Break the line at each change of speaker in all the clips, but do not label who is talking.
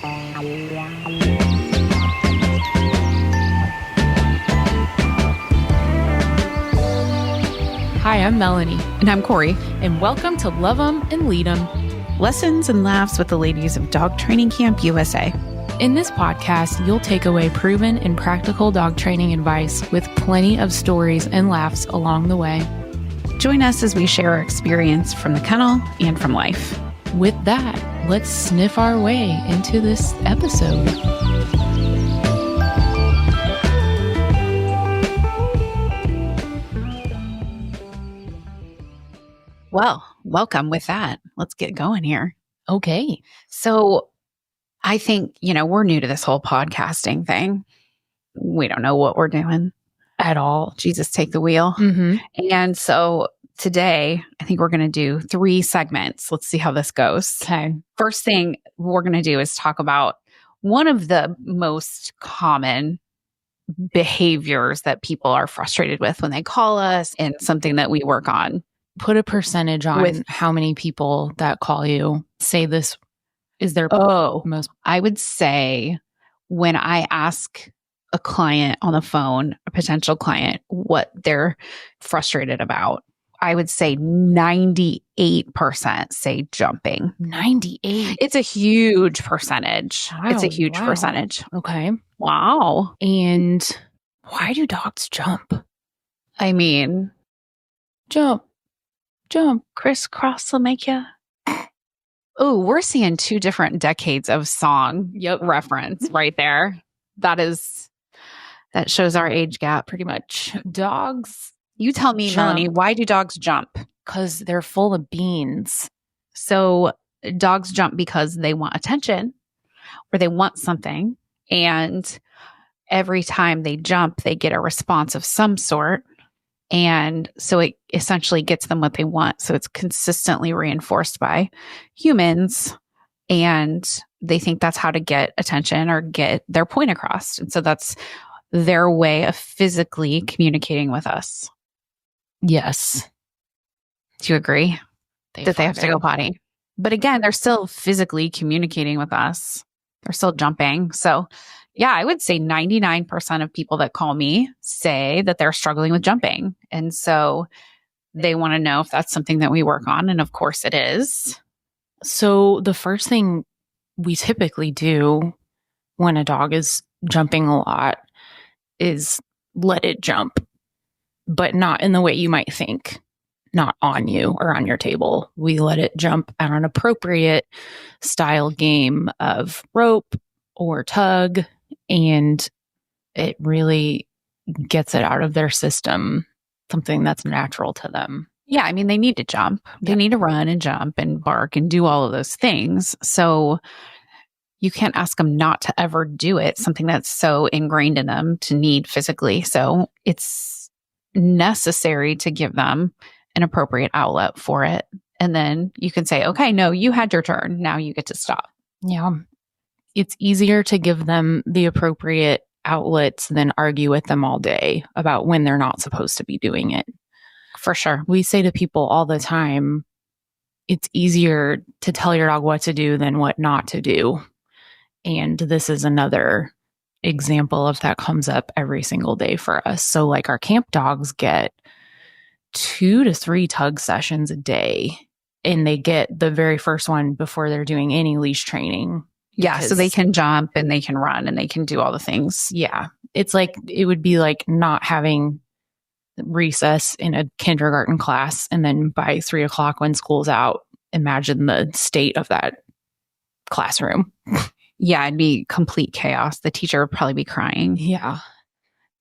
Hi, I'm Melanie.
And I'm Cory.
And welcome to Love 'em and Lead 'em.
Lessons and laughs with the ladies of Dog Training Camp USA.
In this podcast, you'll take away proven and practical dog training advice with plenty of stories and laughs along the way.
Join us as we share our experience from the kennel and from life.
With that, let's sniff our way into this episode.
Well, welcome with that. Let's get going here.
Okay.
So I think, we're new to this whole podcasting thing. We don't know what we're doing
At all.
Jesus, take the wheel.
Mm-hmm.
And so today, I think we're going to do 3 segments. Let's see how this goes.
Okay.
First thing we're going to do is talk about one of the most common behaviors that people are frustrated with when they call us, and something that we work on.
Put a percentage on
With-
how many people that call you say this is their most.
I would say when I ask a client on the phone, a potential client, what they're frustrated about, I would say 98% say jumping.
98.
It's a huge percentage. It's a
Wow,
huge
wow.
percentage.
Okay.
Wow.
And why do dogs jump?
I mean,
Jump.
crisscross will make you. Oh, we're seeing 2 different decades of song reference right there. That shows our age gap.
Pretty much. Dogs,
You tell me,
Jump.
Melanie, why do dogs jump?
because they're full of beans.
So dogs jump because they want attention or they want something. And every time they jump, they get a response of some sort. And so it essentially gets them what they want. So it's consistently reinforced by humans. And they think that's how to get attention or get their point across. And so that's their way of physically communicating with us.
Yes.
Do you agree that they have to go
farted.
potty? But again, they're still physically communicating with us. They're still jumping. So yeah, I would say 99% of people that call me say that they're struggling with jumping. And so they want to know if that's something that we work on. And of course it is.
So the first thing we typically do when a dog is jumping a lot is let it jump, but not in the way you might think, not on you or on your table. We let it jump at an appropriate style game of rope or tug, and it really gets it out of their system, something that's natural to them.
Yeah, I mean, they need to jump. They
Yep.
need to run and jump and bark and do all of those things. So you can't ask them not to ever do it, something that's so ingrained in them to need physically. So it's necessary to give them an appropriate outlet for it. And then you can say, okay, no, you had your turn. Now you get to stop.
Yeah. It's easier to give them the appropriate outlets than argue with them all day about when they're not supposed to be doing it.
For sure.
We say to people all the time, it's easier to tell your dog what to do than what not to do. And this is another example of that comes up every single day for us. So like our camp dogs get 2 to 3 tug sessions a day, and they get the very first one before they're doing any leash training.
Yeah. So they
Because-
can jump and they can run and they can do all the things.
Yeah. It's like, it would be like not having recess in a kindergarten class. And then by 3 o'clock when school's out, imagine the state of that classroom.
Yeah. It'd be complete chaos. The teacher would probably be crying.
Yeah.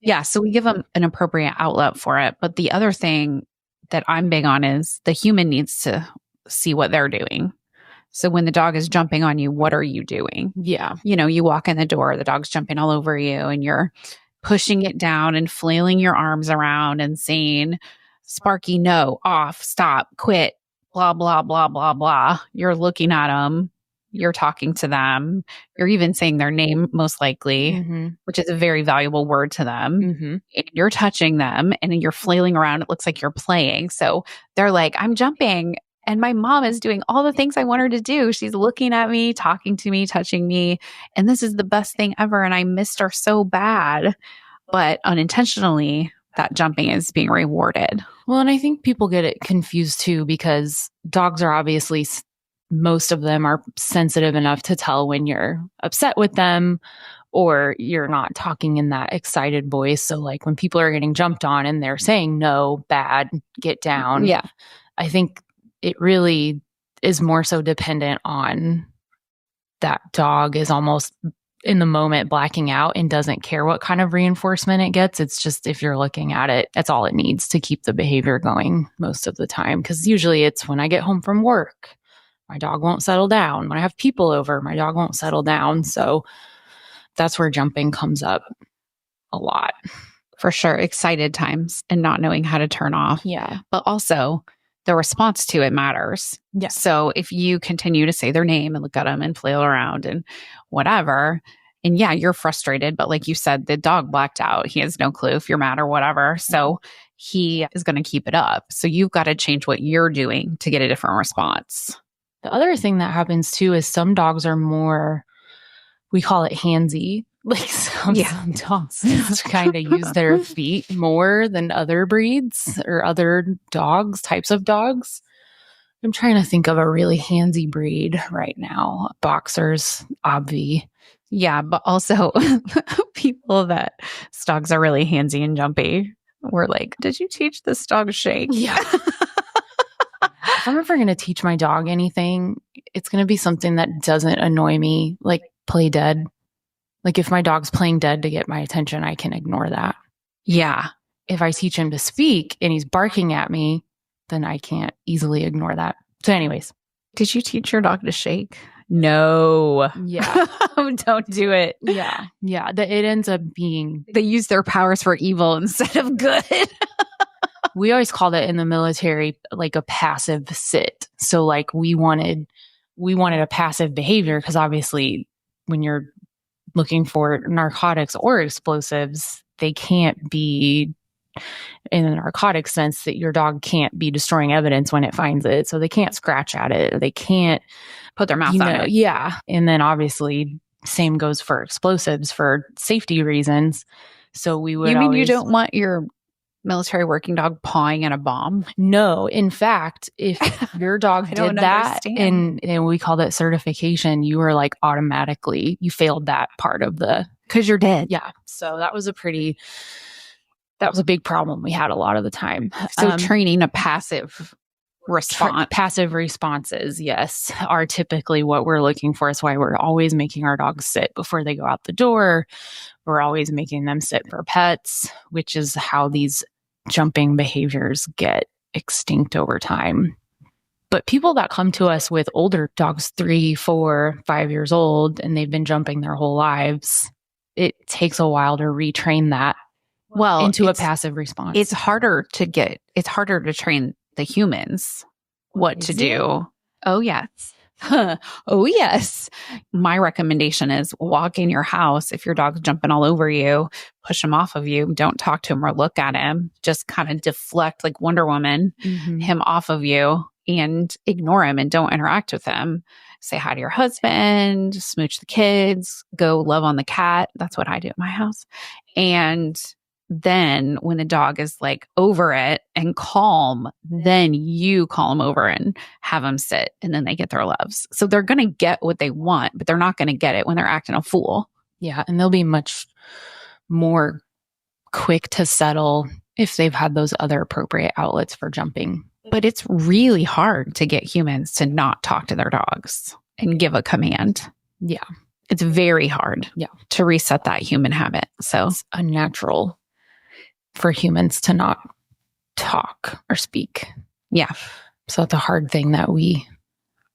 Yeah. So we give them an appropriate outlet for it. But the other thing that I'm big on is the human needs to see what they're doing. So when the dog is jumping on you, what are you doing?
Yeah.
You walk in the door, the dog's jumping all over you, and you're pushing it down and flailing your arms around and saying, Sparky, no, off, stop, quit, blah, blah, blah, blah, blah. You're looking at them. You're talking to them. You're even saying their name, most likely,
Mm-hmm.
which is a very valuable word to them.
Mm-hmm.
And you're touching them and you're flailing around. It looks like you're playing. So they're like, I'm jumping. And my mom is doing all the things I want her to do. She's looking at me, talking to me, touching me. And this is the best thing ever. And I missed her so bad. But unintentionally, that jumping is being rewarded.
Well, and I think people get it confused too, because dogs are obviously, most of them are sensitive enough to tell when you're upset with them or you're not talking in that excited voice. So like when people are getting jumped on and they're saying no, bad, get down.
Yeah.
I think it really is more so dependent on that dog is almost in the moment blacking out and doesn't care what kind of reinforcement it gets. It's just, if you're looking at it, that's all it needs to keep the behavior going most of the time. Because usually it's when I get home from work, my dog won't settle down. When I have people over, my dog won't settle down. So that's where jumping comes up a lot.
For sure. Excited times and not knowing how to turn off.
Yeah.
But also the response to it matters.
Yeah.
So if you continue to say their name and look at them and flail around and whatever, and yeah, you're frustrated, but like you said, the dog blacked out. He has no clue if you're mad or whatever. So he is going to keep it up. So you've got to change what you're doing to get a different response.
The other thing that happens too is some dogs are more, we call it handsy. Like some dogs just kind of use their feet more than other breeds or other dogs, types of dogs. I'm trying to think of a really handsy breed right now. Boxers, obvi.
Yeah, but also people that dogs are really handsy and jumpy. We're like, did you teach this dog to shake?
Yeah. If I'm ever going to teach my dog anything, it's going to be something that doesn't annoy me, like play dead. Like if my dog's playing dead to get my attention, I can ignore that.
Yeah.
If I teach him to speak and he's barking at me, then I can't easily ignore that. So anyways.
Did you teach your dog to shake? No.
Yeah.
Don't do it.
Yeah. Yeah. It ends up being.
They use their powers for evil instead of good.
We always called it in the military like a passive sit. So like we wanted a passive behavior because obviously when you're looking for narcotics or explosives, they can't be in a narcotic sense that your dog can't be destroying evidence when it finds it. So they can't scratch at it. They can't
put their mouth on it.
Yeah. And then obviously same goes for explosives for safety reasons. So we would
you don't want your military working dog pawing at a bomb?
No. In fact, if your dog did that and we call that certification, you were like automatically, you failed that part of the...
Because you're dead.
Yeah. So that was a big problem we had a lot of the time.
So training a passive response.
Passive responses, yes, are typically what we're looking for. It's why we're always making our dogs sit before they go out the door. We're always making them sit for pets, which is how these jumping behaviors get extinct over time. But people that come to us with older dogs, 3, 4, 5 years old, and they've been jumping their whole lives, it takes a while to retrain that into a passive response.
It's harder to train the humans what to do. Oh, yes. Oh, yes. My recommendation is walk in your house. If your dog's jumping all over you, push him off of you. Don't talk to him or look at him. Just kind of deflect like Wonder Woman him off of you and ignore him and don't interact with him. Say hi to your husband, smooch the kids, go love on the cat. That's what I do at my house. And then when the dog is like over it and calm, then you call them over and have them sit and then they get their loves. So they're going to get what they want, but they're not going to get it when they're acting a fool.
Yeah. And they'll be much more quick to settle if they've had those other appropriate outlets for jumping.
But it's really hard to get humans to not talk to their dogs and give a command.
Yeah.
It's very hard to reset that human habit. So
it's unnatural for humans to not talk or speak.
Yeah.
So it's a hard thing that we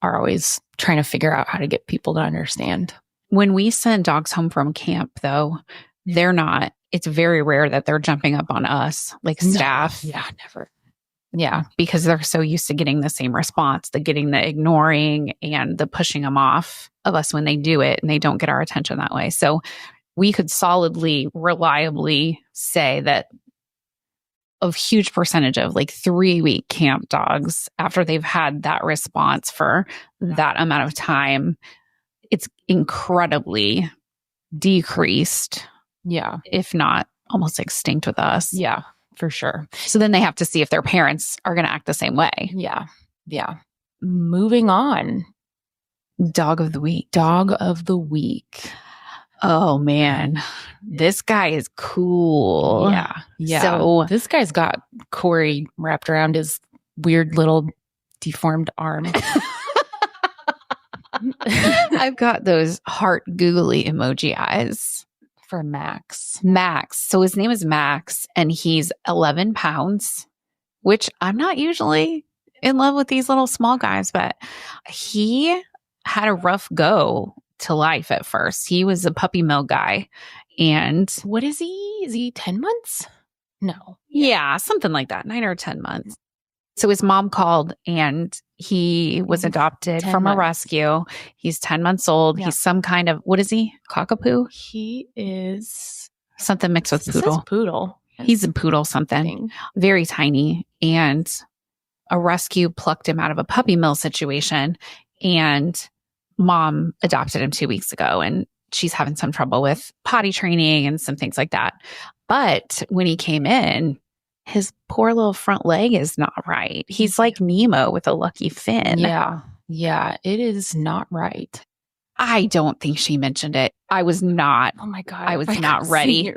are always trying to figure out how to get people to understand.
When we send dogs home from camp, though, it's very rare that they're jumping up on us, like staff.
No. Yeah, never. Yeah.
Because they're so used to getting the same response, the ignoring and the pushing them off of us when they do it and they don't get our attention that way. So we could solidly, reliably say that a huge percentage of like 3-week camp dogs, after they've had that response for that amount of time, it's incredibly decreased.
Yeah.
If not almost extinct with us.
Yeah, for sure.
So then they have to see if their parents are going to act the same way.
Yeah. Yeah. Moving on.
Dog of the week.
Dog of the week.
Oh man, this guy is cool.
Yeah. Yeah.
So
this guy's got Cory wrapped around his weird little deformed arm.
I've got those heart googly emoji eyes.
For Max.
Max. So his name is Max, and he's 11 pounds, which I'm not usually in love with these little small guys, but he had a rough go to life at first. He was a puppy mill guy. And
what is he? Is he 10 months? No.
Yeah, something like that, 9 or 10 months. So his mom called, and he was adopted from a rescue. He's 10 months old. Yeah. He's some kind of, what is he? Cockapoo?
He is
something mixed with poodle.
Poodle.
He's a poodle something. Very tiny. And a rescue plucked him out of a puppy mill situation. And mom adopted him 2 weeks ago. And she's having some trouble with potty training and some things like that. But when he came in, his poor little front leg is not right. He's like Nemo with a lucky fin.
Yeah. Yeah. It is not right.
I don't think she mentioned it. I was not.
Oh my God.
I was not ready.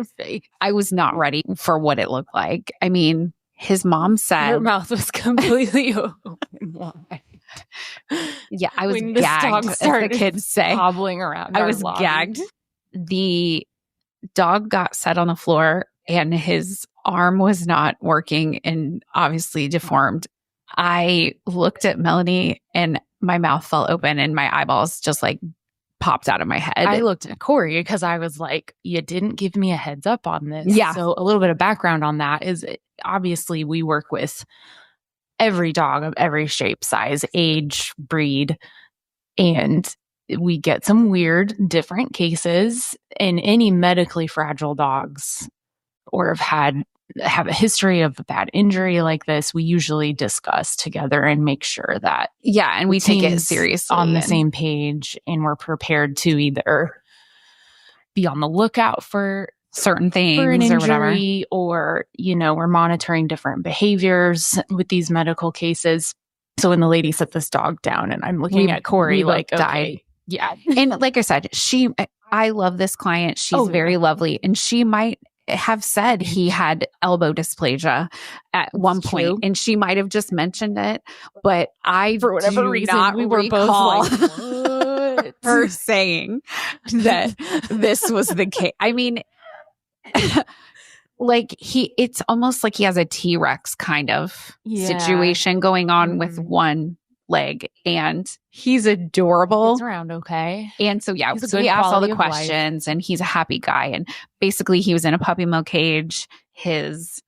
I was not ready for what it looked like. I mean, his mom said.
Her mouth was completely open wide.
Yeah, I was gagged, as the kids say.
Hobbling around.
I was gagged. The dog got set on the floor, and his arm was not working and obviously deformed. I looked at Melaney, and my mouth fell open, and my eyeballs just like popped out of my head.
I looked at Cory because I was like, you didn't give me a heads up on this.
Yeah.
So a little bit of background on that is obviously we work with every dog of every shape, size, age, breed, and we get some weird different cases. In any medically fragile dogs or have a history of a bad injury like this, we usually discuss together and make sure that
and we take it seriously
on the same page, and we're prepared to either be on the lookout for
certain things
for an injury,
or
whatever. We're monitoring different behaviors with these medical cases. So when the lady set this dog down, and I'm looking at Cory like, okay, yeah.
And like I said, I love this client. She's very lovely, and she might have said he had elbow dysplasia at one point, and she might have just mentioned it, but for whatever reason, we were both like, what? Her saying that this was the case. I mean, like it's almost like he has a T-Rex kind of situation going on with one leg, and he's adorable.
He's around okay.
And so, so he asked all the questions, and he's a happy guy. And basically he was in a puppy mill cage. His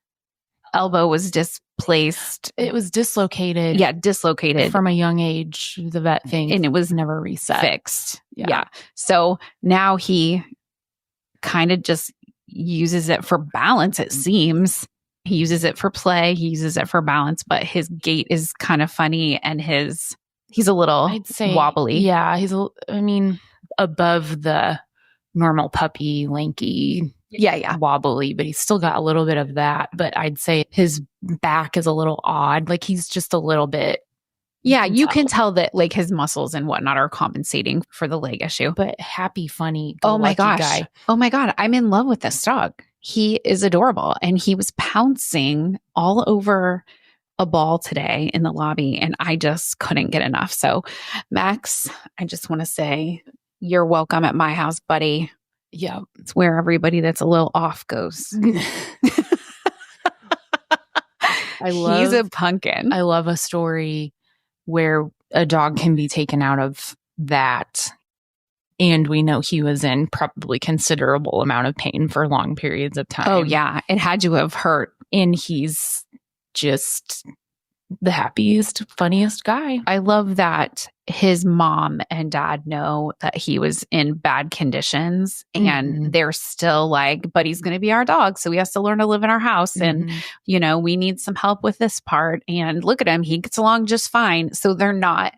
elbow was displaced.
It was dislocated.
Yeah, dislocated.
From a young age, the vet thing.
And it was
never reset.
Fixed. Yeah. So now he kind of just uses it for balance, it seems. He uses it for play. He uses it for balance, but his gait is kind of funny, and he's a little, I'd say, wobbly.
Yeah. Above the normal puppy, lanky, wobbly, but he's still got a little bit of that. But I'd say his back is a little odd. Like he's just a little bit.
Yeah, you can tell that like his muscles and whatnot are compensating for the leg issue.
But happy, funny,
oh my gosh. Guy. Oh my God. I'm in love with this dog. He is adorable. And he was pouncing all over a ball today in the lobby, and I just couldn't get enough. So Max, I just want to say you're welcome at my house, buddy.
Yeah.
It's where everybody that's a little off goes. He's a pumpkin.
I love a story where a dog can be taken out of that, and we know he was in probably considerable amount of pain for long periods of time.
Oh yeah, it had to have hurt.
And he's just the happiest, funniest guy.
I love that his mom and dad know that he was in bad conditions and they're still like, but he's going to be our dog. So he has to learn to live in our house. And, we need some help with this part. And look at him. He gets along just fine. So they're not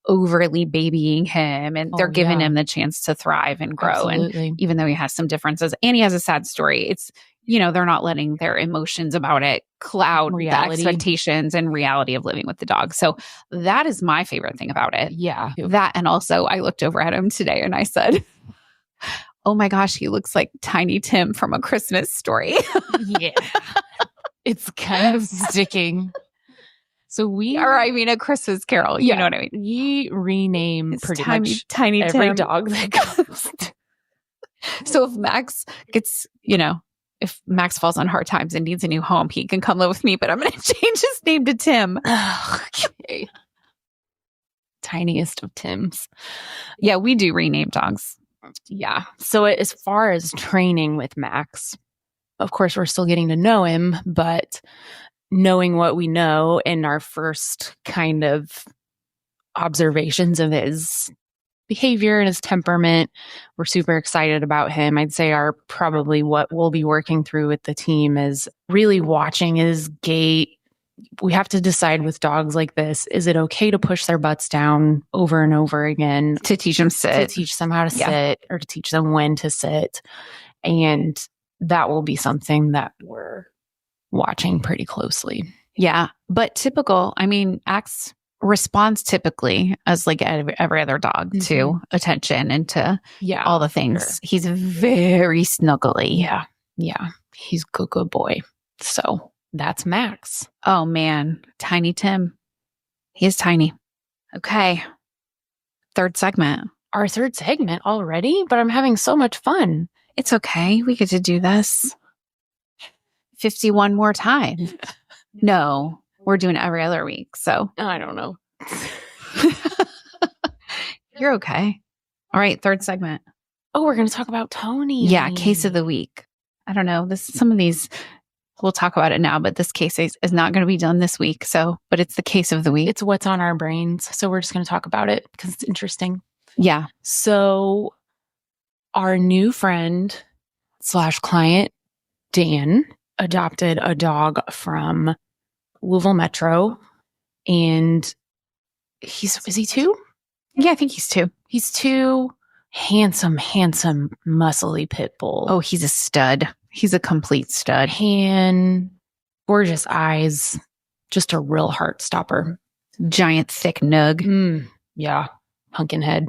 overly babying him and they're giving him the chance to thrive and grow.
Absolutely.
And even though he has some differences and he has a sad story, it's, they're not letting their emotions about it cloud
Reality.
the expectations and reality of living with the dog. So that is my favorite thing about it.
Yeah.
That, and also I looked over at him today and I said, oh my gosh, he looks like Tiny Tim from A Christmas Story.
Yeah. It's kind of sticking. So
A Christmas Carol. You know what I mean?
We rename
It's
pretty
much
Tiny every
Tim.
dog that comes.
So if Max gets, if Max falls on hard times and needs a new home, he can come live with me, but I'm going to change his name to Tim.
Okay. Tiniest of Tims.
Yeah, we do rename dogs.
Yeah. So as far as training with Max, of course, we're still getting to know him, but knowing what we know in our first kind of observations of his behavior and his temperament, we're super excited about him. I'd say probably what we'll be working through with the team is really watching his gait. We have to decide with dogs like this, is it okay to push their butts down over and over again?
To teach them sit.
To teach them how to sit or to teach them when to sit. And that will be something that we're watching pretty closely.
Yeah. But typical, Axe responds typically as like every other dog to attention and to all the things. Sure. He's very snuggly.
Yeah. He's good boy. So that's Max.
Oh man. Tiny Tim. He is tiny. Okay. Third segment.
Our third segment already, but I'm having so much fun.
It's okay. We get to do this 51 more times. No, we're doing it every other week. So
I don't know.
You're okay. All right. Third segment.
Oh, we're going to talk about Tony.
Yeah. Case of the week. I don't know. Some of these, we'll talk about it now, but this case is not going to be done this week. But it's the case of the week.
It's what's on our brains. So we're just going to talk about it because it's interesting.
Yeah.
So our new friend / client, Dan, adopted a dog from Louisville Metro, and is he 2?
Yeah, I think he's 2.
He's 2. Handsome, muscly pit bull.
Oh, he's a stud. He's a complete stud.
Gorgeous eyes, just a real heart stopper.
Giant, thick nug.
Yeah, pumpkin head.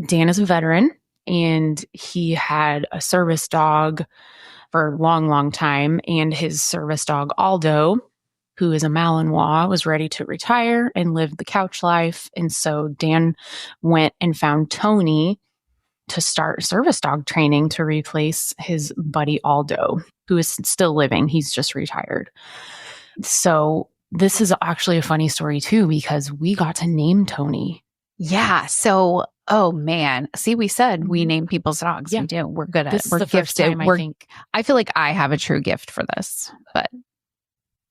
Dan is a veteran, and he had a service dog for a long time, and his service dog, Aldo, who is a Malinois, was ready to retire and live the couch life. And so Dan went and found Tony to start service dog training to replace his buddy Aldo, who is still living. He's just retired. So this is actually a funny story too, because we got to name Tony.
Yeah. So, oh man. See, we said we name people's dogs. Yeah. We do. We're good at it. We're gifted. I feel like I have a true gift for this, but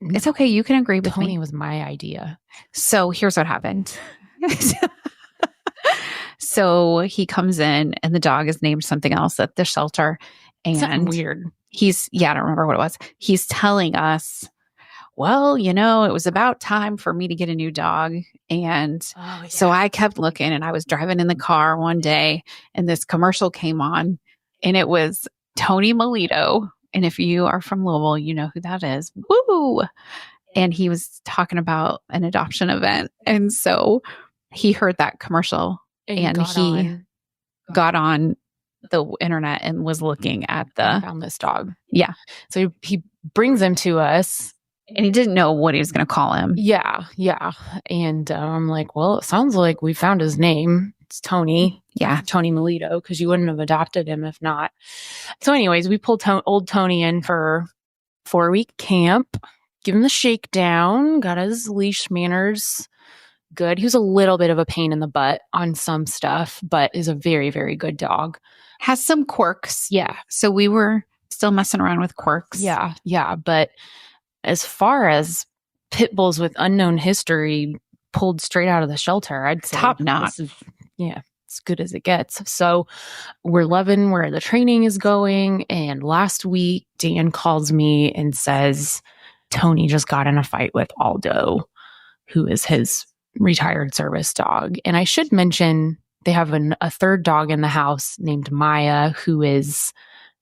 it's okay. You can agree with me.
Tony was my idea.
So here's what happened. So he comes in and the dog is named something else at the shelter. And
something weird.
I don't remember what it was. He's telling us, well, it was about time for me to get a new dog. And so I kept looking, and I was driving in the car one day and this commercial came on, and it was Tony Melito. And if you are from Louisville, you know who that is. Woo! And he was talking about an adoption event. And so he heard that commercial and he got on the internet and was looking at
found this dog.
Yeah.
So he brings him to us.
And he didn't know what he was going to call him.
Yeah. And I'm like, well, it sounds like we found his name. It's Tony.
Yeah.
Tony Melito, because you wouldn't have adopted him if not. So anyways, we pulled old Tony in for 4-week camp, give him the shakedown, got his leash manners good. He was a little bit of a pain in the butt on some stuff, but is a very, very good dog.
Has some quirks.
Yeah.
So we were still messing around with quirks.
Yeah. But as far as pit bulls with unknown history pulled straight out of the shelter. I'd say
Top notch.
Yeah, as good as it gets. So we're loving where the training is going. And last week, Dan calls me and says, Tony just got in a fight with Aldo, who is his retired service dog. And I should mention they have a third dog in the house named Maya, who is,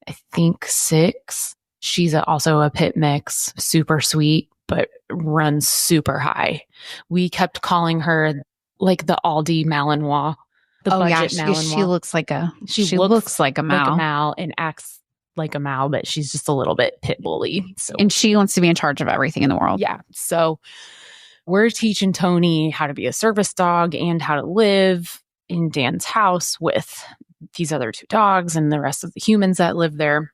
I think, 6. She's also a pit mix, super sweet, but runs super high. We kept calling her like the Aldi Malinois, the budget Malinois.
She looks like a looks like a Mal.
Like a Mal and acts like a Mal, but she's just a little bit pit bully. So,
and she wants to be in charge of everything in the world.
Yeah. So we're teaching Tony how to be a service dog and how to live in Dan's house with these other 2 dogs and the rest of the humans that live there.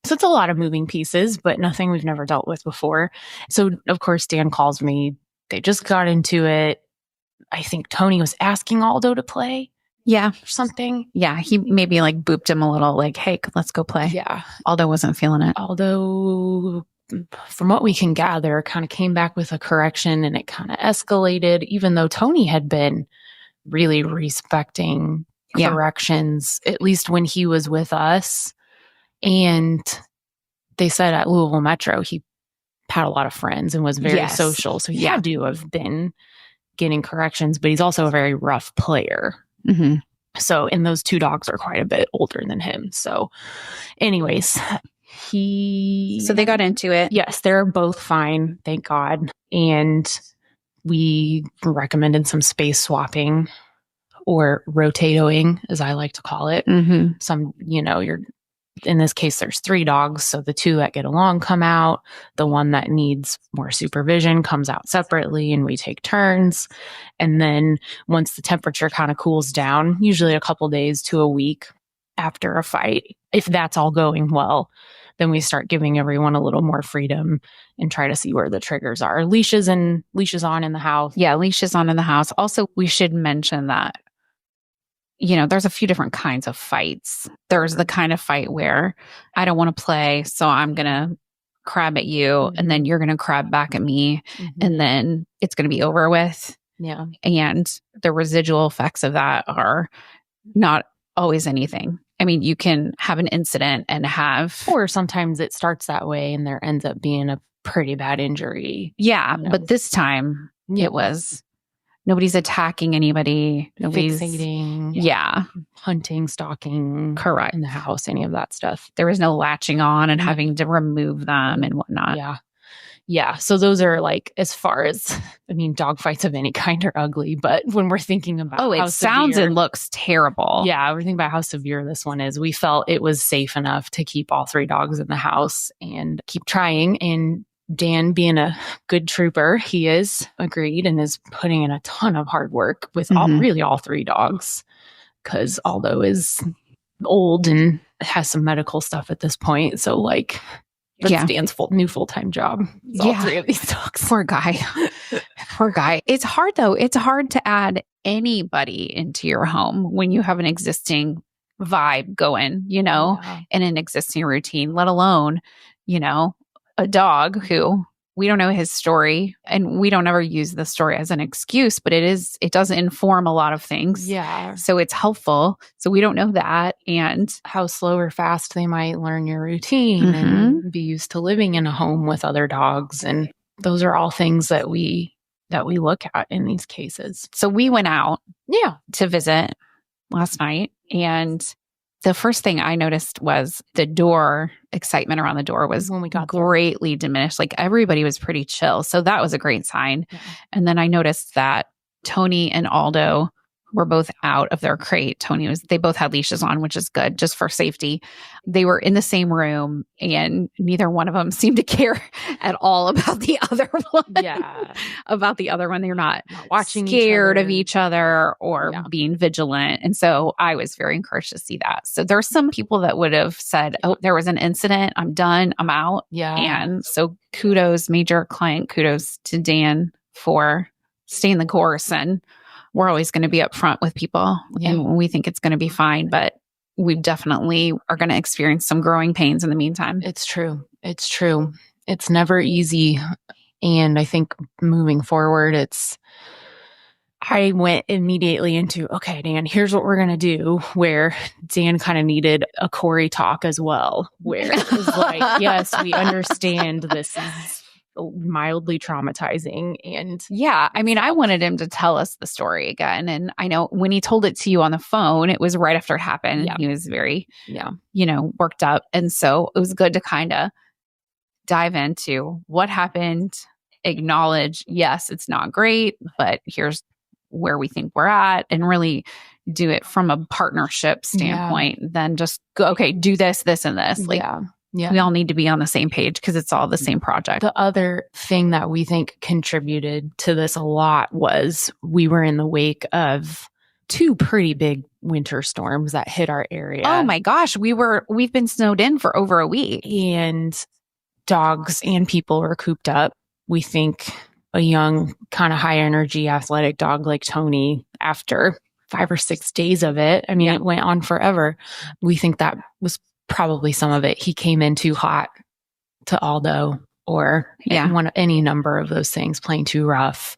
So it's a lot of moving pieces, but nothing we've never dealt with before. So, of course, Dan calls me. They just got into it. I think Tony was asking Aldo to play.
Yeah.
Or something.
Yeah. He maybe like booped him a little like, hey, let's go play.
Yeah.
Aldo wasn't feeling it.
Aldo, from what we can gather, kind of came back with a correction and it kind of escalated, even though Tony had been really respecting corrections, at least when he was with us. And they said at Louisville Metro, he had a lot of friends and was very social. So he had to have been getting corrections, but he's also a very rough player.
Mm-hmm.
So, and those 2 dogs are quite a bit older than him. So anyways,
So they got into it.
Yes, they're both fine. Thank God. And we recommended some space swapping or rotatoing, as I like to call it.
Mm-hmm.
Some, in this case, there's 3 dogs. So the 2 that get along come out. The one that needs more supervision comes out separately and we take turns. And then once the temperature kind of cools down, usually a couple days to a week after a fight, if that's all going well, then we start giving everyone a little more freedom and try to see where the triggers are. Leashes on in the house.
Yeah, leashes on in the house. Also, we should mention that there's a few different kinds of fights. There's the kind of fight where I don't want to play, so I'm going to crab at you, and then you're going to crab back at me, and then it's going to be over with.
Yeah.
And the residual effects of that are not always anything. I mean, you can have an incident and
or sometimes it starts that way and there ends up being a pretty bad injury.
Yeah. But this time it was... Nobody's attacking anybody. Nobody's
fixating.
Yeah.
Hunting, stalking.
Correct.
In the house, any of that stuff.
There was no latching on and having to remove them and whatnot.
Yeah. Yeah. So those are like, as far as, dog fights of any kind are ugly, but when we're thinking about
it sounds and looks terrible.
Yeah. We're thinking about how severe this one is. We felt it was safe enough to keep all 3 dogs in the house and keep trying. And Dan, being a good trooper, he is agreed and is putting in a ton of hard work with all 3 dogs, because Aldo is old and has some medical stuff at this point. So that's Dan's new full-time job. All 3 of these dogs.
Poor guy. Poor guy. It's hard though. It's hard to add anybody into your home when you have an existing vibe going, and an existing routine, let alone, a dog who we don't know his story, and we don't ever use the story as an excuse, but it does inform a lot of things.
Yeah.
So it's helpful. So we don't know that, and
how slow or fast they might learn your routine and be used to living in a home with other dogs. And those are all things that we look at in these cases.
So we went out to visit last night, and the first thing I noticed was the excitement around the door was
when we got
greatly diminished. Like everybody was pretty chill. So that was a great sign. Yeah. And then I noticed that Tony and Aldo were both out of their crate. They both had leashes on, which is good just for safety. They were in the same room and neither one of them seemed to care at all about the other one.
Yeah.
About the other one. They're not
watching
scared of each other or being vigilant. And so I was very encouraged to see that. So there's some people that would have said, oh, there was an incident. I'm done. I'm out.
Yeah.
And so major client kudos to Dan for staying the course. And we're always going to be upfront with people and we think it's going to be fine, but we definitely are going to experience some growing pains in the meantime.
It's true. It's true. It's never easy. And I think moving forward, I went immediately into, okay, Dan, here's what we're going to do, where Dan kind of needed a Cory talk as well, where it was like, yes, we understand this is mildly traumatizing. And
yeah, I mean, I wanted him to tell us the story again. And I know when he told it to you on the phone, it was right after it happened.
Yeah.
He was very, worked up. And so it was good to kind of dive into what happened, acknowledge, yes, it's not great, but here's where we think we're at, and really do it from a partnership standpoint, then just go, okay, do this, this, and this. Like, we all need to be on the same page because it's all the same project.
The other thing that we think contributed to this a lot was we were in the wake of 2 pretty big winter storms that hit our area.
Oh my gosh, we've been snowed in for over a week.
And dogs and people were cooped up. We think a young, kind of high energy, athletic dog like Tony, after 5 or 6 days of it, I mean, it went on forever. We think that was probably some of it. He came in too hot to Aldo, or any number of those things, playing too rough.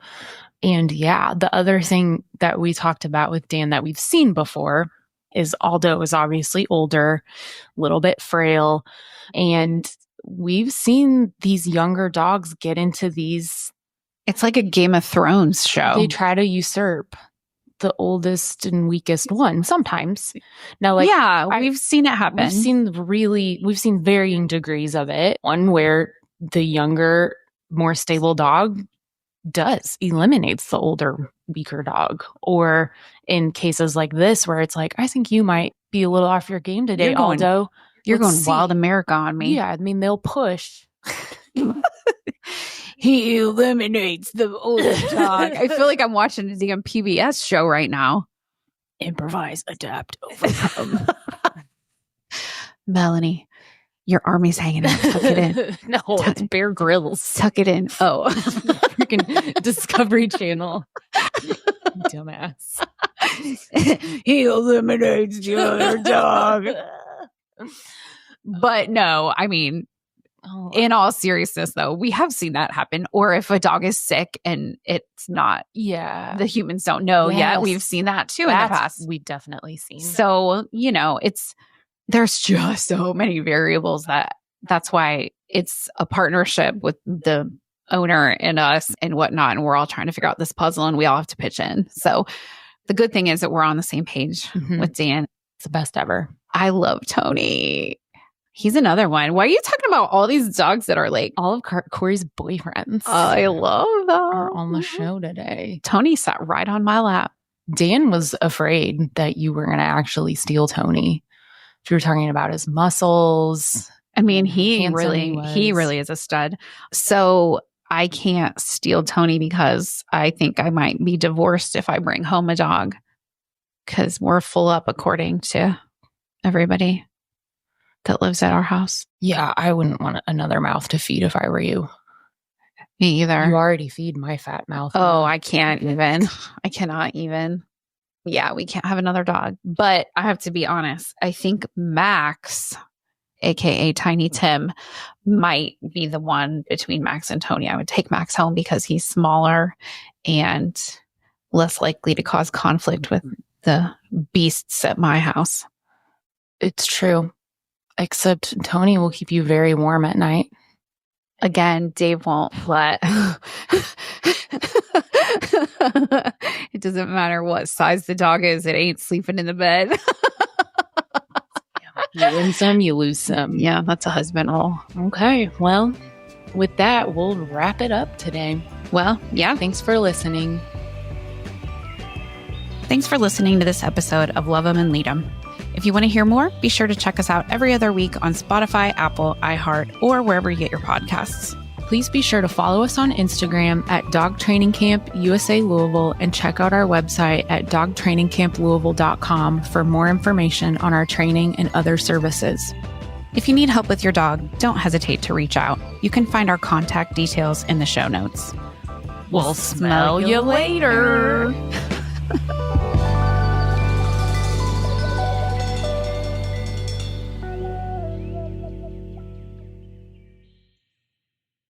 And the other thing that we talked about with Dan that we've seen before is Aldo is obviously older, a little bit frail, and we've seen these younger dogs get into these.
It's like a Game of Thrones show.
They try to usurp the oldest and weakest one sometimes. Now,
we've seen it happen.
We've seen varying degrees of it. One where the younger, more stable dog eliminates the older, weaker dog. Or in cases like this, where it's like, I think you might be a little off your game today, Aldo.
You're going wild America on me.
Yeah, I mean, they'll push.
He eliminates the oldest dog. I feel like I'm watching a damn PBS show right now.
Improvise, adapt, overcome.
Melaney, your army's hanging out. Tuck it in.
No, it's Bear Grylls.
Tuck it in. Oh.
Freaking Discovery Channel. Dumbass.
He eliminates the other dog. But no, I mean, in all seriousness, though, we have seen that happen. Or if a dog is sick and it's not, the humans don't know yet, we've seen that too in the past.
We've definitely seen.
So, there's just so many variables that's why it's a partnership with the owner and us and whatnot. And we're all trying to figure out this puzzle, and we all have to pitch in. So the good thing is that we're on the same page with Dan.
It's the best ever.
I love Tony. He's another one. Why are you talking about all these dogs that are like
all of Cory's boyfriends?
I love them.
Are on the show today.
Tony sat right on my lap.
Dan was afraid that you were going to actually steal Tony. You were talking about his muscles.
I mean, he really is a stud. So I can't steal Tony because I think I might be divorced if I bring home a dog, because we're full up according to everybody that lives at our house.
Yeah, I wouldn't want another mouth to feed if I were you.
Me either.
You already feed my fat mouth.
Oh, I can't even. I cannot even. Yeah, we can't have another dog. But I have to be honest. I think Max, aka Tiny Tim, might be the one between Max and Tony. I would take Max home because he's smaller and less likely to cause conflict with the beasts at my house.
It's true. Except Tony will keep you very warm at night.
Again, Dave won't let. It doesn't matter what size the dog is. It ain't sleeping in the bed.
You win some, you lose some.
Yeah, that's a husband role.
Okay. Well, with that, we'll wrap it up today.
Well, yeah.
Thanks for listening.
Thanks for listening to this episode of Love 'Em and Lead 'Em. If you want to hear more, be sure to check us out every other week on Spotify, Apple, iHeart, or wherever you get your podcasts.
Please be sure to follow us on Instagram at Dog Training Camp USA Louisville, and check out our website at dogtrainingcamplouisville.com for more information on our training and other services.
If you need help with your dog, don't hesitate to reach out. You can find our contact details in the show notes.
We'll smell you later.